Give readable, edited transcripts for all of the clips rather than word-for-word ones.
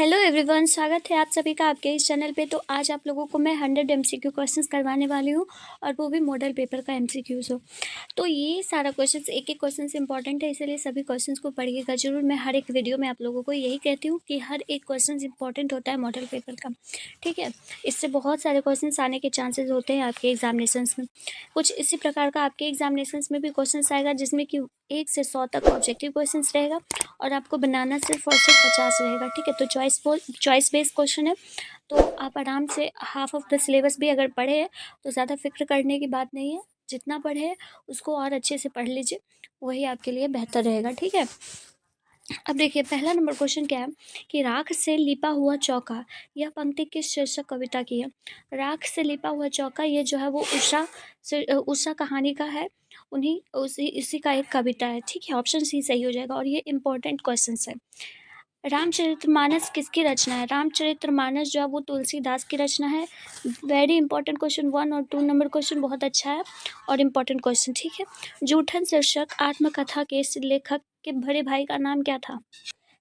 Hello everyone, स्वागत है आप सभी का आपके इस चैनल पे। तो आज आप लोगों को मैं 100 एमसीक्यू क्वेश्चंस करवाने वाली हूँ और वो भी मॉडल पेपर का एमसीक्यूज़ हो। तो ये सारा क्वेश्चंस एक एक क्वेश्चन इंपॉर्टेंट है, इसलिए सभी क्वेश्चंस को पढ़िएगा जरूर। मैं हर एक वीडियो में आप लोगों को यही कहती हूँ कि हर एक क्वेश्चन इंपॉर्टेंट होता है मॉडल पेपर का, ठीक है। इससे बहुत सारे क्वेश्चन आने के चांसेस होते हैं आपके एग्जामिनेशन में। कुछ इसी प्रकार का आपके एग्जामिनेशन में भी क्वेश्चन आएगा जिसमें कि 1 से 100 तक ऑब्जेक्टिव क्वेश्चन रहेगा और आपको बनाना सिर्फ और सिर्फ 50 रहेगा, ठीक है। तो चॉइस बेस्ड क्वेश्चन है, तो आप आराम से हाफ ऑफ द सिलेबस भी अगर पढ़े हैं तो ज़्यादा फिक्र करने की बात नहीं है। जितना पढ़े हैं उसको और अच्छे से पढ़ लीजिए, वही आपके लिए बेहतर रहेगा, ठीक है। अब देखिए पहला नंबर क्वेश्चन क्या है कि राख से लिपा हुआ चौका, यह पंक्ति किस शीर्षक कविता की है। राख से लिपा हुआ चौका ये जो है वो उषा कहानी का है, उन्हीं इसी का एक कविता है, ठीक है। ऑप्शन सी सही हो जाएगा और ये इंपॉर्टेंट क्वेश्चन है। रामचरितमानस किसकी रचना है। रामचरितमानस जो है वो तुलसीदास की रचना है। वेरी इंपॉर्टेंट क्वेश्चन 1 और 2 नंबर क्वेश्चन बहुत अच्छा है और इम्पॉर्टेंट क्वेश्चन, ठीक है। जूठन शीर्षक आत्मकथा के लेखक के बड़े भाई का नाम क्या था।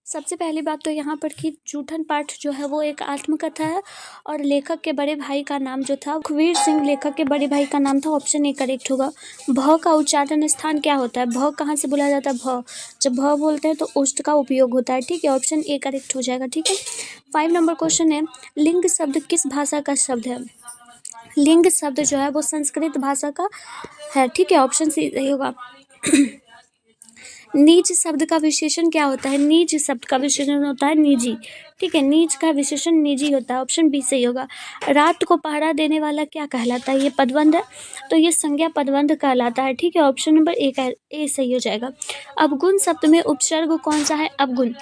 सबसे पहली बात तो यहाँ पर कि जूठन पाठ जो है वो एक आत्मकथा है और लेखक के बड़े भाई का नाम जो था रघुवीर सिंह लेखक के बड़े भाई का नाम था। ऑप्शन ए करेक्ट होगा। भ का उच्चारण स्थान क्या होता है। भ कहाँ से बोला जाता है। भ जब भ बोलते हैं तो उष्ट का उपयोग होता है, ठीक है। ऑप्शन ए करेक्ट हो जाएगा, ठीक है। 5 नंबर क्वेश्चन है, लिंग शब्द किस भाषा का शब्द है। लिंग शब्द जो है वो संस्कृत भाषा का है, ठीक है। ऑप्शन सी सही होगा। नीच शब्द का विशेषण क्या होता है। नीच शब्द का विशेषण होता है निजी, ठीक है। नीच का विशेषण निजी होता है। ऑप्शन बी सही होगा। रात को पहरा देने वाला क्या कहलाता है। ये पदबंध है तो ये संज्ञा पदबंध कहलाता है, ठीक है। ऑप्शन नंबर ए सही हो जाएगा। अवगुण शब्द में उपसर्ग कौन सा है। अवगुण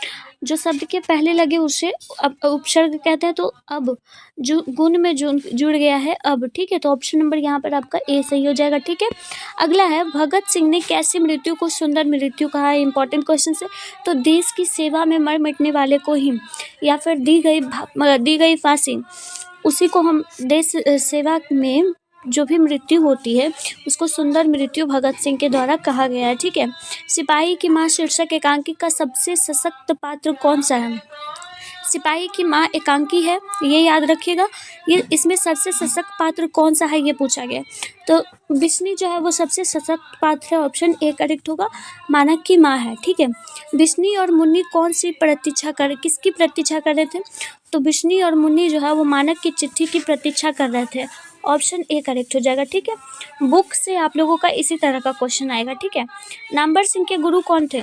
जो शब्द के पहले लगे उसे उपसर्ग कहते हैं, तो अब जो गुण में जुड़ गया है अब, ठीक है। तो ऑप्शन नंबर यहाँ पर आपका ए सही हो जाएगा, ठीक है। अगला है, भगत सिंह ने कैसी मृत्यु को सुंदर मृत्यु कहा है। इंपॉर्टेंट क्वेश्चन है। तो देश की सेवा में मर मिटने वाले को ही या फिर दी गई फांसी, उसी को हम देश सेवा में जो भी मृत्यु होती है उसको सुंदर मृत्यु भगत सिंह के द्वारा कहा गया है, ठीक है। सिपाही की मां शीर्षक एकांकी का सबसे सशक्त पात्र कौन सा है। सिपाही की माँ एकांकी है, ये याद रखिएगा। ये इसमें सबसे सशक्त पात्र कौन सा है ये पूछा गया। तो बिस्नी जो है वो सबसे सशक्त पात्र है। ऑप्शन ए करेक्ट होगा। मानक की माँ है, ठीक है। बिस्नी और मुन्नी किसकी प्रतीक्षा कर रहे थे। तो बिस्नी और मुन्नी जो है वो मानक की चिट्ठी की प्रतीक्षा कर रहे थे। ऑप्शन ए करेक्ट हो जाएगा, ठीक है। बुक से आप लोगों का इसी तरह का क्वेश्चन आएगा, ठीक है। नाम्बर सिंह के गुरु कौन थे।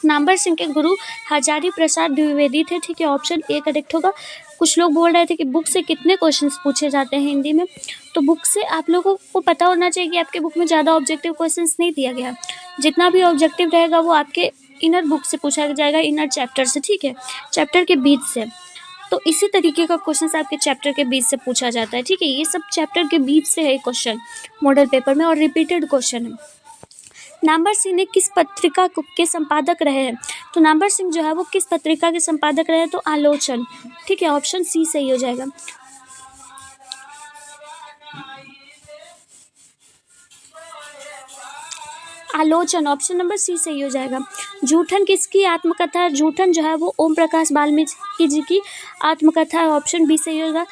नाम्बर सिंह के गुरु हजारी प्रसाद द्विवेदी थे, ठीक है। ऑप्शन ए करेक्ट होगा। कुछ लोग बोल रहे थे कि बुक से कितने क्वेश्चंस पूछे जाते हैं हिंदी में, तो बुक से आप लोगों को पता होना चाहिए कि आपके बुक में ज़्यादा ऑब्जेक्टिव क्वेश्चंस नहीं दिया गया। जितना भी ऑब्जेक्टिव रहेगा वो आपके इनर बुक से पूछा जाएगा, इनर चैप्टर से, ठीक है। चैप्टर के बीच से। तो इसी तरीके का क्वेश्चन आपके चैप्टर के बीच से पूछा जाता है, ठीक है। ये सब चैप्टर के बीच से है क्वेश्चन मॉडल पेपर में और रिपीटेड क्वेश्चन है। नाम्बर सिंह ने किस पत्रिका के संपादक रहे हैं। तो नाम्बर सिंह जो है वो किस पत्रिका के संपादक रहे हैं। तो आलोचन, ठीक है। ऑप्शन सी सही हो जाएगा। आलोचन, ऑप्शन नंबर सी सही हो जाएगा। जूठन किसकी आत्मकथा है। जूठन जो है वो ओम प्रकाश वाल्मीकि जी की आत्मकथा है। ऑप्शन बी सही होगा।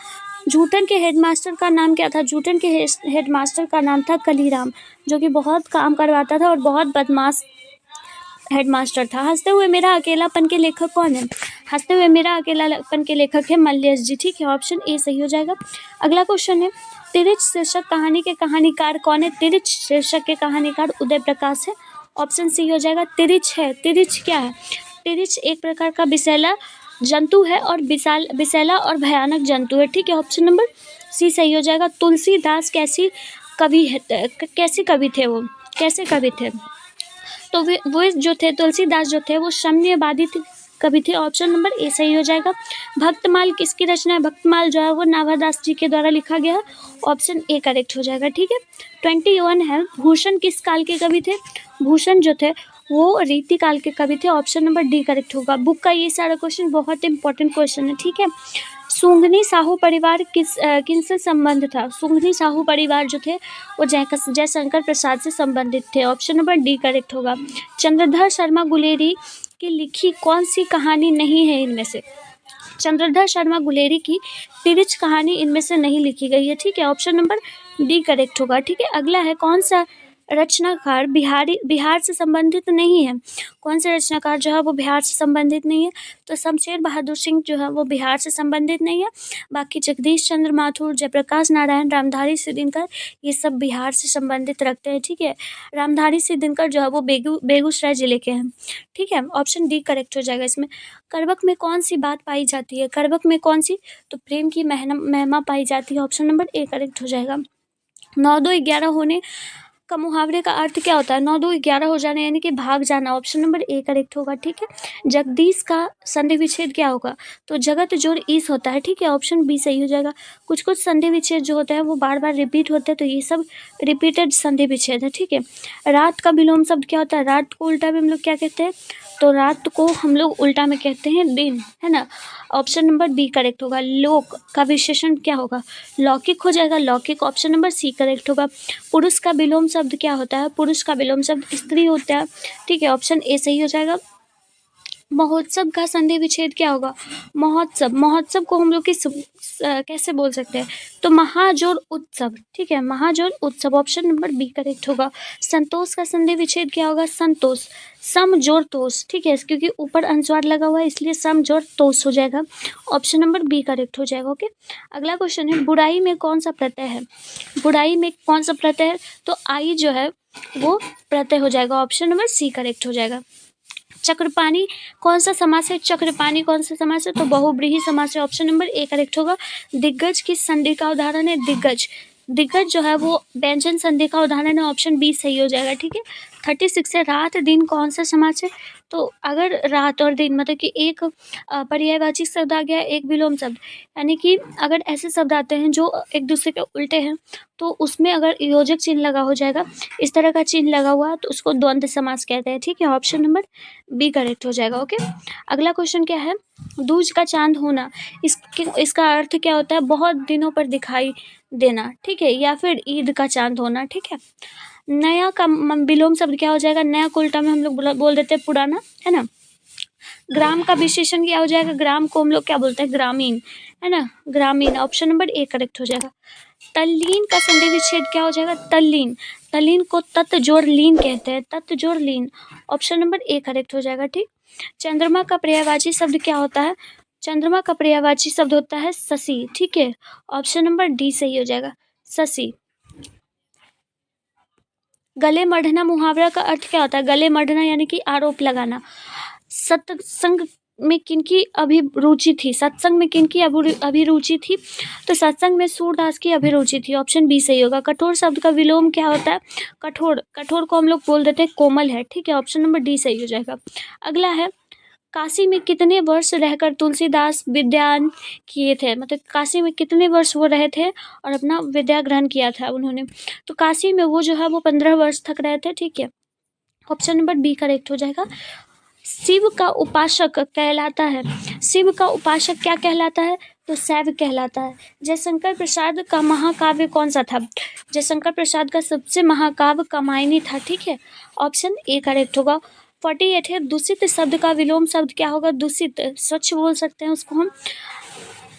जूठन के हेडमास्टर का नाम क्या था। जूठन के हेडमास्टर का नाम था कलीराम, जो कि बहुत काम करवाता था और बहुत बदमाश हेडमास्टर था। हंसते हुए मेरा अकेलापन के लेखक कौन है। हंसते हुए मेरा अकेलापन के लेखक है मल्लेश जी, ठीक है। ऑप्शन ए सही हो जाएगा। अगला क्वेश्चन है, तिरिच शीर्षक कहानी के कहानीकार कौन है। तिरिच शीर्षक के कहानीकार उदय प्रकाश है। ऑप्शन सी हो जाएगा। तिरिच है, तिरिच क्या है। तिरिच एक प्रकार का विषैला जंतु है और विषैला और भयानक जंतु है, ठीक है। ऑप्शन नंबर सी सही हो जाएगा। तुलसीदास कैसे कवि थे। तो वो जो थे तुलसीदास जो थे वो साम्यवादी कवि थे। ऑप्शन नंबर ए सही हो जाएगा। भक्तमाल किसकी रचना है। भक्तमाल जो है वो नाभादास जी के द्वारा लिखा गया है। ऑप्शन ए करेक्ट हो जाएगा, ठीक है। 21 है, भूषण किस काल के कवि थे। भूषण जो थे वो रीति काल के कवि थे। ऑप्शन नंबर डी करेक्ट होगा। बुक का ये सारा क्वेश्चन बहुत इंपॉर्टेंट क्वेश्चन है, ठीक है। सुंगनी साहू परिवार किनसे संबंध था। सुंगनी साहू परिवार जो थे वो जयशंकर प्रसाद से संबंधित थे। ऑप्शन नंबर डी करेक्ट होगा। चंद्रधर शर्मा गुलेरी की लिखी कौन सी कहानी नहीं है इनमें से। चंद्रधर शर्मा गुलेरी की तिरछ कहानी इनमें से नहीं लिखी गई है। ठीक है, ऑप्शन नंबर डी करेक्ट होगा। ठीक है, अगला है कौन सा रचनाकार बिहार से संबंधित नहीं है। कौन से रचनाकार जो है वो बिहार से संबंधित नहीं है? तो शमशेर बहादुर सिंह जो है वो बिहार से संबंधित नहीं है। बाकी जगदीश चंद्र माथुर, जयप्रकाश नारायण, रामधारी सिद्दीनकर ये सब बिहार से संबंधित रखते हैं। ठीक है, रामधारी सिद्दीनकर जो है वो बेगूसराय जिले के हैं। ठीक है, ऑप्शन डी करेक्ट हो जाएगा इसमें। करबक में कौन सी बात पाई जाती है? करबक में कौन सी? तो प्रेम की महिमा पाई जाती है। ऑप्शन नंबर ए करेक्ट हो जाएगा। 9-2-11 होने का मुहावरे का अर्थ क्या होता है? 9-2-11 हो जाना यानी कि भाग जाना। ऑप्शन नंबर ए करेक्ट होगा। ठीक है, जगदीश का संधि विच्छेद क्या होगा? तो जगत जोड़ ईस होता है। ठीक है, ऑप्शन बी सही हो जाएगा। कुछ कुछ संधि विच्छेद जो होते हैं वो बार बार रिपीट होते हैं, तो ये सब रिपीटेड संधि विच्छेद है। ठीक है, रात का विलोम शब्द क्या होता है? रात को उल्टा में हम लोग क्या कहते हैं? तो रात को हम लोग उल्टा में कहते हैं दिन, है ना। ऑप्शन नंबर बी करेक्ट होगा। लोक का विशेषण क्या होगा? लौकिक हो जाएगा। लौकिक ऑप्शन नंबर सी करेक्ट होगा। पुरुष का विलोम शब्द क्या होता है? पुरुष का विलोम शब्द स्त्री होता है। ठीक है, ऑप्शन ए सही हो जाएगा। महोत्सव का संधि विच्छेद क्या होगा? महोत्सव को हम लोग कैसे बोल सकते हैं? तो महाजोड़ उत्सव। ठीक है, महाजोड़ उत्सव ऑप्शन नंबर बी करेक्ट होगा। संतोष का संधि विच्छेद क्या होगा? संतोष सम जोड़ तोष। ठीक है, क्योंकि ऊपर अनुस्वार लगा हुआ है इसलिए सम जोड़ तोष हो जाएगा। ऑप्शन नंबर बी करेक्ट हो जाएगा। ओके, अगला क्वेश्चन है बुराई में कौन सा प्रत्यय है? बुराई में कौन सा प्रत्यय है? तो आई जो है वो प्रत्यय हो जाएगा। ऑप्शन नंबर सी करेक्ट हो जाएगा। चक्रपाणी कौन सा समास है? चक्रपाणी कौन सा समास है? तो बहुव्रीहि समास है। ऑप्शन नंबर ए करेक्ट होगा। दिग्गज किस संधि का उदाहरण है? दिग्गज जो है वो व्यंजन संधि का उदाहरण है। ऑप्शन बी सही हो जाएगा। ठीक है, 36 है रात दिन कौन सा समास है? तो अगर रात और दिन मतलब कि एक पर्यायवाची शब्द आ गया, एक विलोम शब्द, यानी कि अगर ऐसे शब्द आते हैं जो एक दूसरे के उल्टे हैं तो उसमें अगर योजक चिन्ह लगा हो जाएगा, इस तरह का चिन्ह लगा हुआ तो उसको द्वंद्व समास कहते हैं। ठीक है, ऑप्शन नंबर बी करेक्ट हो जाएगा। ओके, अगला क्वेश्चन क्या है? दूज का चांद होना इसका अर्थ क्या होता है? बहुत दिनों पर दिखाई देना। ठीक है, या फिर ईद का चांद होना। ठीक है, नया का विलोम शब्द क्या हो जाएगा? नया को उल्टा में हम लोग बोल देते हैं पुराना, है ना। ग्राम का विशेषण क्या हो जाएगा? ग्राम को हम लोग क्या बोलते हैं? ग्रामीण, है ना, ग्रामीण। ऑप्शन नंबर ए करेक्ट हो जाएगा। तल्लीन का संधि विच्छेद क्या हो जाएगा? तल्लीन को तत् जोड़ लीन कहते हैं। तत् जोड़ लीन ऑप्शन नंबर ए करेक्ट हो जाएगा। ठीक, चंद्रमा का पर्यायवाची शब्द क्या होता है? चंद्रमा का पर्यायवाची शब्द होता है शशि। ठीक है, ऑप्शन नंबर डी सही हो जाएगा, शशि। गले मढ़ना मुहावरा का अर्थ क्या होता है? गले मढ़ना यानी कि आरोप लगाना। सत्संग में किनकी अभिरुचि थी? सत्संग में किनकी अभिरुचि थी? तो सत्संग में सूरदास की अभिरुचि थी। ऑप्शन बी सही होगा। कठोर शब्द का विलोम क्या होता है? कठोर को हम लोग बोल देते हैं कोमल है। ठीक है, ऑप्शन नंबर डी सही हो जाएगा। अगला है काशी में कितने वर्ष रहकर तुलसीदास विद्यान किए थे? मतलब काशी में कितने वर्ष वो रहे थे और अपना विद्या ग्रहण किया था उन्होंने? तो काशी में वो जो है वो 15 वर्ष तक रहे थे। ठीक है, ऑप्शन नंबर बी करेक्ट हो जाएगा। शिव का उपासक कहलाता है। शिव का उपासक क्या कहलाता है? तो शैव कहलाता है। जयशंकर प्रसाद का महाकाव्य कौन सा था? जयशंकर प्रसाद का सबसे महाकाव्य कामायनी था। ठीक है, ऑप्शन ए करेक्ट होगा। 48 है दूषित शब्द का विलोम शब्द क्या होगा? दूषित स्वच्छ बोल सकते हैं उसको हम।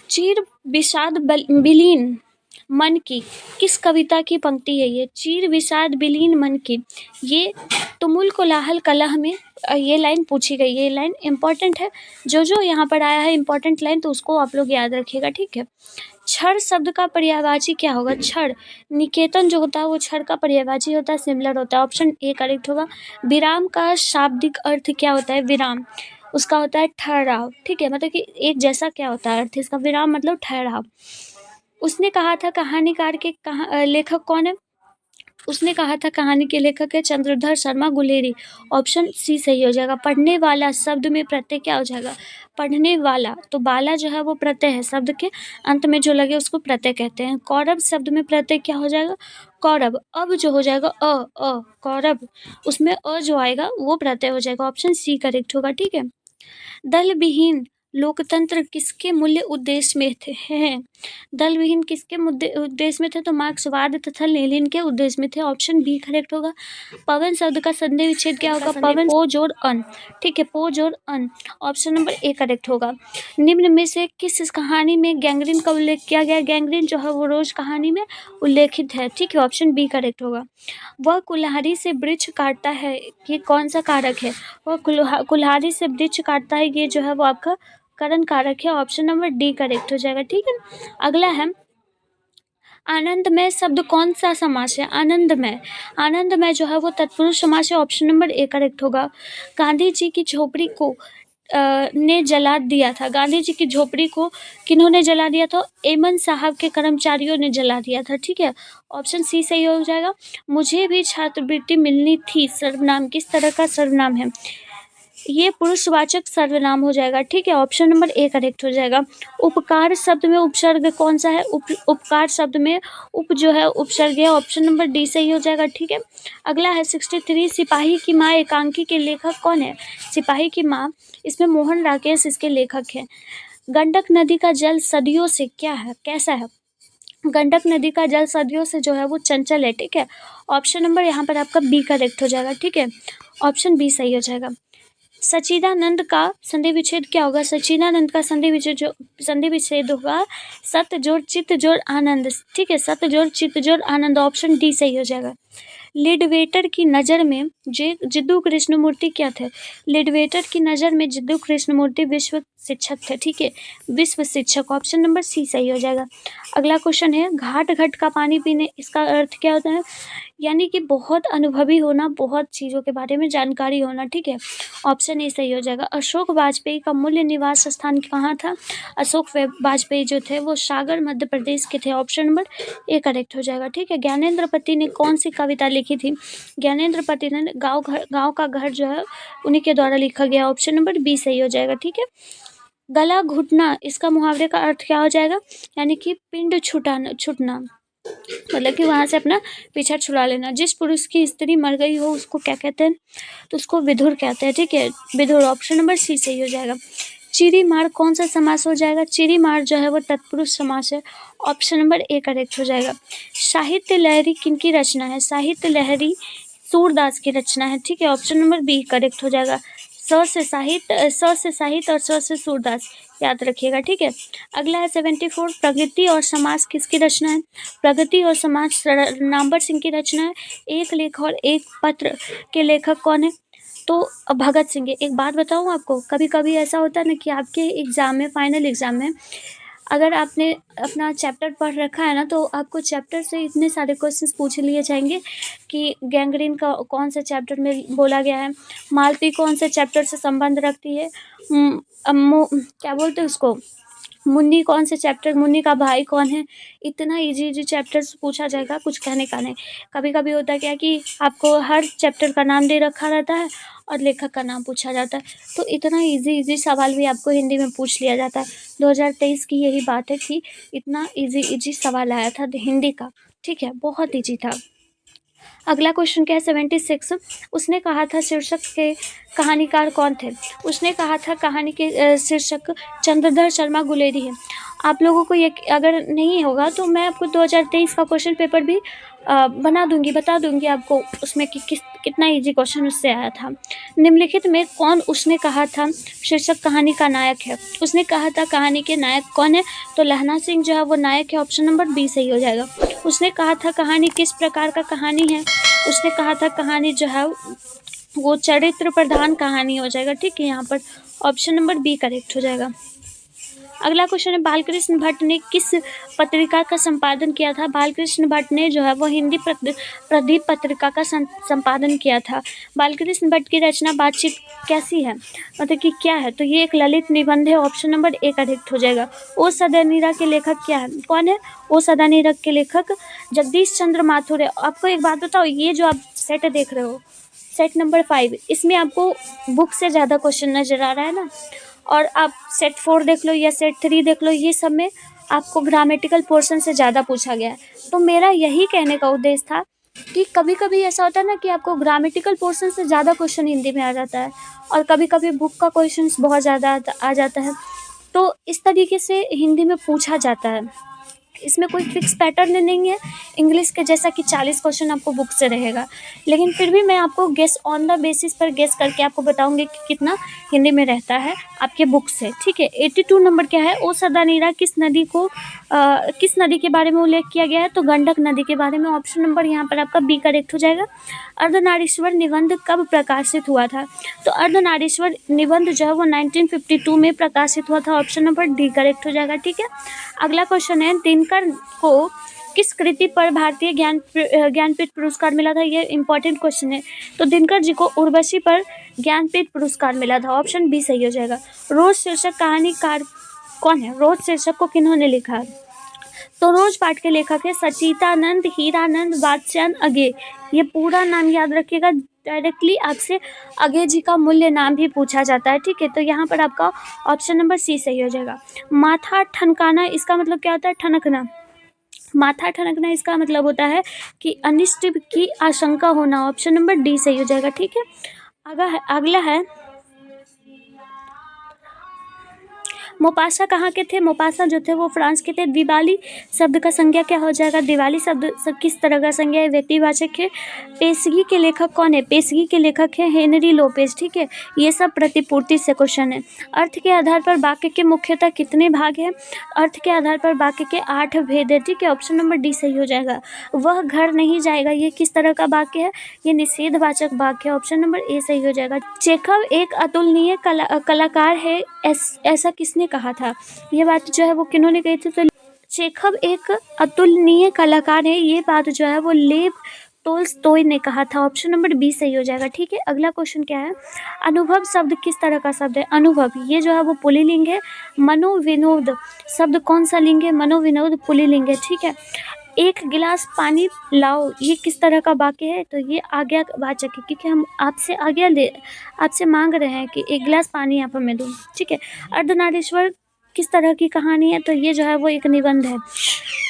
चीर विषाद विलीन मन की किस कविता की पंक्ति है ये? चीर विषाद विलीन मन की, ये तुमुल कोलाहल कलह में ये लाइन पूछी गई है। ये लाइन इंपॉर्टेंट है, जो यहाँ पर आया है इंपॉर्टेंट लाइन तो उसको आप लोग याद रखिएगा। ठीक है, क्षण शब्द का पर्यायवाची क्या होगा? क्षण निकेतन जो होता है वो क्षण का पर्यायवाची होता है, सिमिलर होता है। ऑप्शन ए करेक्ट होगा। विराम का शाब्दिक अर्थ क्या होता है? विराम उसका होता है ठहराव। ठीक है, मतलब कि एक जैसा क्या होता है अर्थ इसका? विराम मतलब ठहराव। उसने कहा था कहानीकार के लेखक कौन है? उसने कहा था कहानी के लेखक है चंद्रधर शर्मा गुलेरी। ऑप्शन सी सही हो जाएगा। पढ़ने वाला शब्द में प्रत्यय क्या हो जाएगा? पढ़ने वाला, तो बाला जो है वो प्रत्यय है, शब्द के अंत में जो लगे उसको प्रत्यय कहते हैं। कौरव शब्द में प्रत्यय क्या हो जाएगा? कौरव। अब जो हो जाएगा कौरव, उसमें जो आएगा वो प्रत्यय हो जाएगा। ऑप्शन सी करेक्ट होगा। ठीक है, दल विहीन लोकतंत्र किसके मूल्य उद्देश्य में थे हैं? दल विहीन किसके मुद्दे उद्देश्य में थे? तो मार्क्सवाद तथा लेनिन के उद्देश्य में थे। ऑप्शन बी करेक्ट होगा। पवन शब्द का संधि विच्छेद क्या होगा? पवन पो जोड़ अन, ठीक है, पो जोड़ अन। ऑप्शन नंबर ए करेक्ट होगा। निम्न में से किस कहानी में गैंग्रीन का उल्लेख किया गया? गैंग्रीन जो है वो रोज कहानी में उल्लेखित है, ठीक है, ऑप्शन बी करेक्ट होगा। वह कुल्हाड़ी से वृक्ष काटता है, ये कौन सा कारक है? वह कुल्हाड़ी से वृक्ष काटता है, ये जो है वो आपका करण कारक है, ऑप्शन नंबर डी करेक्ट हो जाएगा, ठीक है। अगला है आनंदमय शब्द कौन सा समास है? आनंदमय, आनंदमय जो है वो तत्पुरुष समास है, ऑप्शन नंबर ए करेक्ट होगा। गांधी जी की झोपड़ी को ने जला दिया था। गांधी जी की झोपड़ी को किन्होंने जला दिया था? एमन साहब के कर्मचारियों ने जला दिया था, ठीक है, ऑप्शन सी सही हो जाएगा। मुझे भी छात्रवृत्ति मिलनी थी सर्वनाम किस तरह का सर्वनाम है? ये पुरुषवाचक सर्वनाम हो जाएगा, ठीक है, ऑप्शन नंबर ए करेक्ट हो जाएगा। उपकार शब्द में उपसर्ग कौन सा है? उपकार शब्द में उप जो है उपसर्ग है, ऑप्शन नंबर डी सही हो जाएगा, ठीक है। अगला है 63 सिपाही की माँ एकांकी के लेखक कौन है? सिपाही की माँ, इसमें मोहन राकेश इसके लेखक हैं। गंडक नदी का जल सदियों से क्या है, कैसा है? गंडक नदी का जल सदियों से जो है वो चंचल है, ठीक है, ऑप्शन नंबर यहाँ पर आपका बी करेक्ट हो जाएगा, ठीक है, ऑप्शन बी सही हो जाएगा। सच्चिदानंद का संधि विच्छेद क्या होगा? सच्चिदानंद का संधि विच्छेद होगा सत जोड़ चित्त जोड़ आनंद, ठीक है, सत जोड़ चित्त जोड़ आनंद, ऑप्शन डी सही हो जाएगा। लिडवेटर की नज़र में जिद्दू कृष्णमूर्ति क्या थे? लिडवेटर की नज़र में जिद्दू कृष्णमूर्ति विश्व शिक्षक थे, ठीक है, विश्व शिक्षक, ऑप्शन नंबर सी सही हो जाएगा। अगला क्वेश्चन है घाट घट का पानी पीने, इसका अर्थ क्या होता है? यानी कि बहुत अनुभवी होना, बहुत चीज़ों के बारे में जानकारी होना, ठीक है, ऑप्शन ए सही हो जाएगा। अशोक वाजपेयी का मूल निवास स्थान कहाँ था? अशोक वाजपेयी जो थे वो सागर मध्य प्रदेश के थे, ऑप्शन नंबर ए करेक्ट हो जाएगा, ठीक है। ज्ञानेंद्र पति ने कौन सी कविता लिखी थी? ज्ञानेंद्र पति ने गाँव का घर जो है उन्हीं के द्वारा लिखा गया, ऑप्शन नंबर बी सही हो जाएगा, ठीक है। गला घुटना, इसका मुहावरे का अर्थ क्या हो जाएगा? यानी कि पिंड छूटना, मतलब कि वहां से अपना पीछा छुड़ा लेना। जिस पुरुष की स्त्री मर गई हो उसको क्या कहते हैं? तो उसको विधुर कहते हैं, ठीक है, विधुर, ऑप्शन नंबर सी सही हो जाएगा। चिरी मार कौन सा समास हो जाएगा? चिरी मार जो है वो तत्पुरुष समास है, ऑप्शन नंबर ए करेक्ट हो जाएगा। साहित्य लहरी किनकी रचना है? साहित्य लहरी सूरदास की रचना है, ठीक है, ऑप्शन नंबर बी करेक्ट हो जाएगा। स से साहित्य और स से सूरदास, याद रखिएगा, ठीक है। अगला है 74 प्रगति और समाज किसकी रचना है? प्रगति और समाज नामवर सिंह की रचना है। एक लेख और एक पत्र के लेखक कौन है? तो भगत सिंह है। एक बात बताऊं आपको, कभी कभी ऐसा होता है ना कि आपके एग्जाम में, फाइनल एग्जाम में, अगर आपने अपना चैप्टर पढ़ रखा है ना तो आपको चैप्टर से इतने सारे क्वेश्चंस पूछ लिए जाएंगे कि गैंग्रीन का कौन से चैप्टर में बोला गया है, मालती कौन से चैप्टर से संबंध रखती है, क्या बोलते हैं उसको, मुन्नी कौन से चैप्टर, मुन्नी का भाई कौन है। इतना इजी चैप्टर्स पूछा जाएगा, कुछ कहने का नहीं। कभी कभी होता है क्या कि आपको हर चैप्टर का नाम दे रखा रहता है और लेखक का नाम पूछा जाता है, तो इतना इजी सवाल भी आपको हिंदी में पूछ लिया जाता है। 2023 की यही बात है कि इतना इजी सवाल आया था हिंदी का, ठीक है, बहुत ईजी था। अगला क्वेश्चन क्या है 76, उसने कहा था शीर्षक के कहानीकार कौन थे? उसने कहा था कहानी के शीर्षक चंद्रधर शर्मा गुलेरी है। आप लोगों को ये अगर नहीं होगा तो मैं आपको 2023 का क्वेश्चन पेपर भी बता दूंगी आपको उसमें कि कितना इजी क्वेश्चन उससे आया था। निम्नलिखित में कौन उसने कहा था शीर्षक कहानी का नायक है? उसने कहा था कहानी के नायक कौन है? तो लहना सिंह जो है वो नायक है, ऑप्शन नंबर बी सही हो जाएगा। उसने कहा था कहानी किस प्रकार का कहानी है? उसने कहा था कहानी जो है वो चरित्र प्रधान कहानी हो जाएगा, ठीक है, यहाँ पर ऑप्शन नंबर बी करेक्ट हो जाएगा। अगला क्वेश्चन है बालकृष्ण भट्ट ने किस पत्रिका का संपादन किया था? बालकृष्ण भट्ट ने जो है वो हिंदी प्रदीप पत्रिका का संपादन किया था। बालकृष्ण भट्ट की रचना बातचीत कैसी है, मतलब कि क्या है? तो ये एक ललित निबंध है, ऑप्शन नंबर ए करेक्ट हो जाएगा। ओ सदानीरा के लेखक क्या है, कौन है? ओ सदानीरा के लेखक जगदीश चंद्र माथुर है। आपको एक बात बताओ, ये जो आप सेट देख रहे हो, सेट नंबर 5, इसमें आपको बुक से ज़्यादा क्वेश्चन नजर आ रहा है ना, और आप सेट 4 देख लो या सेट 3 देख लो, ये सब में आपको ग्रामेटिकल पोर्शन से ज़्यादा पूछा गया है। तो मेरा यही कहने का उद्देश्य था कि कभी कभी ऐसा होता है ना कि आपको ग्रामेटिकल पोर्शन से ज़्यादा क्वेश्चन हिंदी में आ जाता है, और कभी कभी बुक का क्वेश्चन बहुत ज़्यादा आ जाता है। तो इस तरीके से हिंदी में पूछा जाता है। इसमें कोई फिक्स पैटर्न नहीं है इंग्लिश के जैसा कि 40 क्वेश्चन आपको बुक से रहेगा, लेकिन फिर भी मैं आपको गेस ऑन द बेसिस पर गेस करके आपको बताऊंगी कि कितना हिंदी में रहता है आपके बुक से। ठीक है, 82 नंबर क्या है, ओ सदा नीरा किस नदी के बारे में उल्लेख किया गया है, तो गंडक नदी के बारे में। ऑप्शन नंबर यहाँ पर आपका बी करेक्ट हो जाएगा। अर्धनारीश्वर निबंध कब प्रकाशित हुआ था, तो अर्धनारीश्वर निबंध जो है वो 1952 में प्रकाशित हुआ था। ऑप्शन नंबर डी करेक्ट हो जाएगा। ठीक है, अगला क्वेश्चन है, दिनकर को किस कृति पर भारतीय ज्ञानपीठ पुरस्कार मिला था, ये इंपॉर्टेंट क्वेश्चन है। तो दिनकर जी को उर्वशी पर ज्ञानपीठ पुरस्कार मिला था। ऑप्शन बी सही हो जाएगा। रोज शीर्षक कहानीकार कौन है, रोज शीर्षक को किन्होंने लिखा है, तो रोज पाठ के लेखक है सचितानंद हीरानंद वात्स्यायन अगे। ये पूरा नाम याद रखिएगा, डायरेक्टली आपसे अगे जी का मूल्य नाम भी पूछा जाता है। ठीक है, तो यहाँ पर आपका ऑप्शन नंबर सी सही हो जाएगा। माथा ठनकाना इसका मतलब क्या होता है, ठनकना। माथा ठनकना इसका मतलब होता है कि अनिष्ट की आशंका होना। ऑप्शन नंबर डी सही हो जाएगा। ठीक है, अगला है मोपासा कहाँ के थे, मोपासा जो थे वो फ्रांस के थे। दिवाली शब्द का संज्ञा क्या हो जाएगा, दिवाली शब्द किस तरह का संज्ञा है, व्यक्तिवाचक है। पेशगी के लेखक कौन है, पेशगी के लेखक है हेनरी लोपेज। ठीक है, ये सब प्रतिपूर्ति से क्वेश्चन है। अर्थ के आधार पर वाक्य के मुख्यतः कितने भाग हैं, अर्थ के आधार पर वाक्य के 8 भेद है। ठीक है, ऑप्शन नंबर डी सही हो जाएगा। वह घर नहीं जाएगा, ये किस तरह का वाक्य है, ये निषेधवाचक वाक्य है। ऑप्शन नंबर ए सही हो जाएगा। चेखव एक अतुलनीय कलाकार है, ऐसा किसने कहा था, ये बात जो है वो किन्होंने कही थी, तो चेखव एक अतुलनीय कलाकार है, ये बात जो है वो लेव टोल्स्टॉय ने कहा था। ऑप्शन नंबर बी सही हो जाएगा। ठीक है, अगला क्वेश्चन क्या है, अनुभव शब्द किस तरह का शब्द है, अनुभव ये जो है वो पुल्लिंग है। मनोविनोद शब्द कौन सा लिंग है, मनोविनोद पुल्लिंग है। ठीक है, एक गिलास पानी लाओ, ये किस तरह का वाक्य है, तो ये आज्ञावाचक है, क्योंकि हम आपसे मांग रहे हैं कि एक गिलास पानी आप हमें दो। ठीक है, अर्धनारीश्वर किस तरह की कहानी है, तो ये जो है वो एक निबंध है।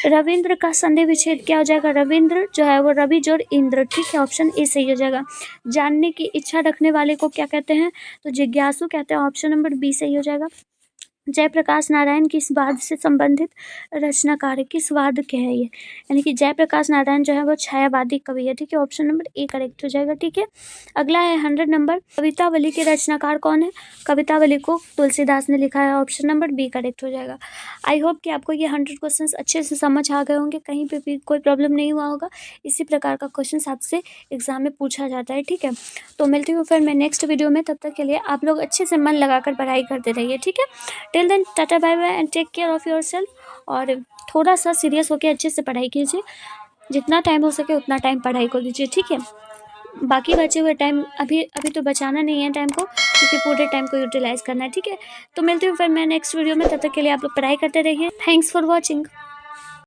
रविंद्र का संधि विच्छेद क्या हो जाएगा, रविंद्र जो है वो रवि जोड़ इंद्र। ठीक है, ऑप्शन ए सही हो जाएगा। जानने की इच्छा रखने वाले को क्या कहते हैं, तो जिज्ञासु कहते हैं। ऑप्शन नंबर बी सही हो जाएगा। जयप्रकाश नारायण किस वाद से संबंधित रचनाकार है, किस वाद के है ये, यानी कि जयप्रकाश नारायण जो है वो छायावादी कवि है। ठीक है, ऑप्शन नंबर ए करेक्ट हो जाएगा। ठीक है, अगला है 100 नंबर, कवितावली के रचनाकार कौन है, कवितावली को तुलसीदास ने लिखा है। ऑप्शन नंबर बी करेक्ट हो जाएगा। आई होप कि आपको ये 100 क्वेश्चन अच्छे से समझ आ गए होंगे, कहीं पे भी कोई प्रॉब्लम नहीं हुआ होगा। इसी प्रकार का क्वेश्चन आपसे एग्जाम में पूछा जाता है। ठीक है, तो मिलती हूँ फिर मैं नेक्स्ट वीडियो में, तब तक के लिए आप लोग अच्छे से मन लगाकर पढ़ाई करते रहिए। ठीक है, till then tata bye bye and take care of yourself. और थोड़ा सा सीरियस होकर अच्छे से पढ़ाई कीजिए, जितना टाइम हो सके उतना टाइम पढ़ाई को दीजिए। ठीक है, बाकी बचे हुए टाइम अभी तो बचाना नहीं है टाइम को, क्योंकि पूरे टाइम को यूटिलाइज़ करना है। ठीक है, तो मिलती हूँ फिर मैं नेक्स्ट वीडियो में, तब तक के लिए आप लोग पढ़ाई करते रहिए। Thanks for watching.